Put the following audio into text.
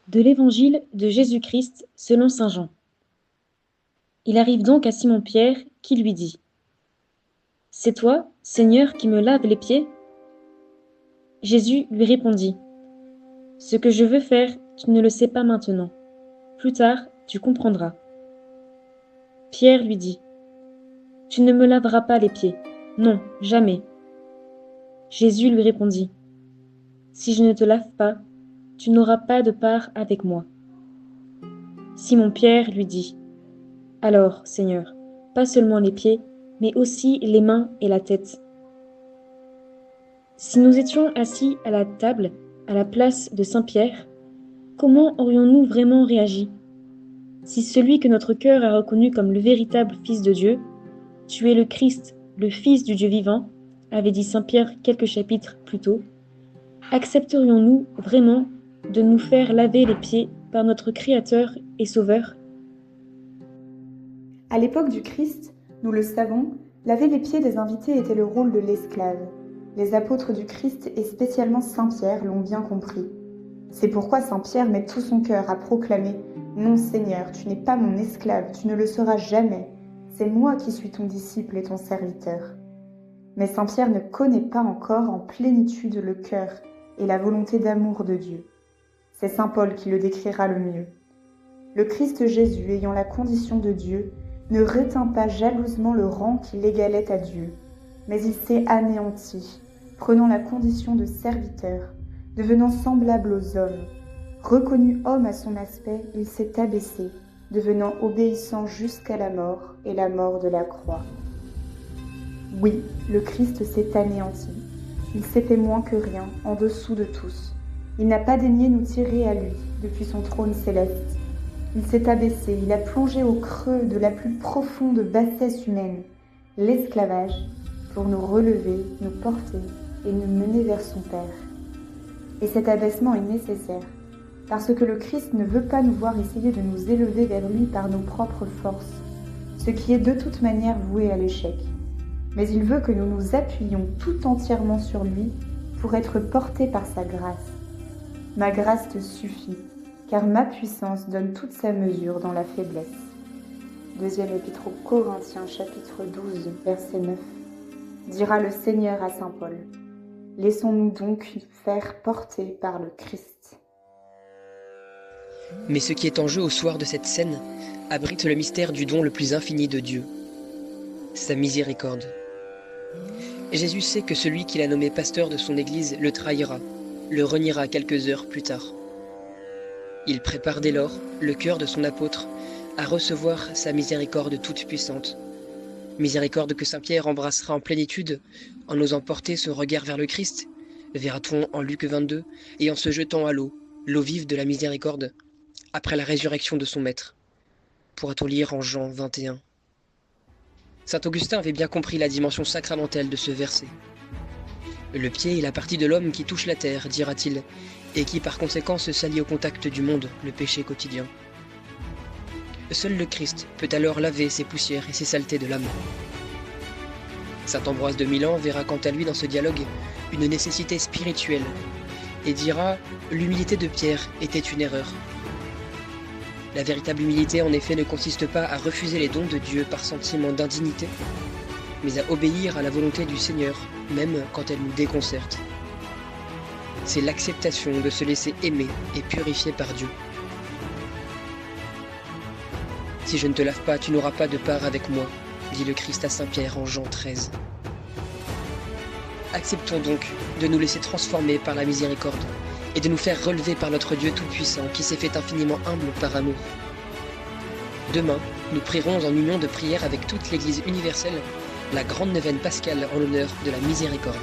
De l'Évangile de Jésus-Christ selon saint Jean. Il arrive donc à Simon-Pierre, qui lui dit : « C'est toi, Seigneur, qui me laves les pieds ? » Jésus lui répondit : « Ce que je veux faire, tu ne le sais pas maintenant. Plus tard, tu comprendras. » Pierre lui dit : « Tu ne me laveras pas les pieds. Non, jamais. » Jésus lui répondit : « Si je ne te lave pas, tu n'auras pas de part avec moi. » Simon-Pierre lui dit : « Alors, Seigneur, pas seulement les pieds, mais aussi les mains et la tête. » Si nous étions assis à la table, à la place de saint Pierre, comment aurions-nous vraiment réagi ? Si celui que notre cœur a reconnu comme le véritable Fils de Dieu, « Tu es le Christ, le Fils du Dieu vivant », avait dit saint Pierre quelques chapitres plus tôt, accepterions-nous vraiment de nous faire laver les pieds par notre Créateur et Sauveur ? À l'époque du Christ, nous le savons, laver les pieds des invités était le rôle de l'esclave. Les apôtres du Christ et spécialement saint Pierre l'ont bien compris. C'est pourquoi saint Pierre met tout son cœur à proclamer « Non Seigneur, tu n'es pas mon esclave, tu ne le seras jamais. C'est moi qui suis ton disciple et ton serviteur. » Mais saint Pierre ne connaît pas encore en plénitude le cœur et la volonté d'amour de Dieu. C'est saint Paul qui le décrira le mieux. Le Christ Jésus, ayant la condition de Dieu, ne retint pas jalousement le rang qui l'égalait à Dieu, mais il s'est anéanti, prenant la condition de serviteur, devenant semblable aux hommes. Reconnu homme à son aspect, il s'est abaissé, devenant obéissant jusqu'à la mort et la mort de la croix. Oui, le Christ s'est anéanti. Il s'est fait moins que rien, en dessous de tous. Il n'a pas daigné nous tirer à lui, depuis son trône céleste. Il s'est abaissé, il a plongé au creux de la plus profonde bassesse humaine, l'esclavage, pour nous relever, nous porter et nous mener vers son Père. Et cet abaissement est nécessaire, parce que le Christ ne veut pas nous voir essayer de nous élever vers lui par nos propres forces, ce qui est de toute manière voué à l'échec. Mais il veut que nous nous appuyions tout entièrement sur lui pour être portés par sa grâce. Ma grâce te suffit, car ma puissance donne toute sa mesure dans la faiblesse. Deuxième épître aux Corinthiens, chapitre 12, verset 9. Dira le Seigneur à saint Paul : laissons-nous donc faire porter par le Christ. Mais ce qui est en jeu au soir de cette scène abrite le mystère du don le plus infini de Dieu, sa miséricorde. Jésus sait que celui qu'il a nommé pasteur de son Église le trahira, le reniera quelques heures plus tard. Il prépare dès lors le cœur de son apôtre à recevoir sa miséricorde toute puissante. Miséricorde que saint Pierre embrassera en plénitude en osant porter son regard vers le Christ, verra-t-on en Luc 22, et en se jetant à l'eau vive de la miséricorde, après la résurrection de son maître. Pourra-t-on lire en Jean 21. Saint Augustin avait bien compris la dimension sacramentelle de ce verset. Le pied est la partie de l'homme qui touche la terre, dira-t-il, et qui par conséquent se salit au contact du monde, le péché quotidien. Seul le Christ peut alors laver ses poussières et ses saletés de l'âme. Saint Ambroise de Milan verra quant à lui dans ce dialogue une nécessité spirituelle et dira « L'humilité de Pierre était une erreur ». La véritable humilité en effet ne consiste pas à refuser les dons de Dieu par sentiment d'indignité, mais à obéir à la volonté du Seigneur, même quand elle nous déconcerte. C'est l'acceptation de se laisser aimer et purifier par Dieu. « Si je ne te lave pas, tu n'auras pas de part avec moi », dit le Christ à saint Pierre en Jean 13. Acceptons donc de nous laisser transformer par la miséricorde et de nous faire relever par notre Dieu Tout-Puissant qui s'est fait infiniment humble par amour. Demain, nous prierons en union de prière avec toute l'Église universelle la grande neuvaine pascale en l'honneur de la miséricorde.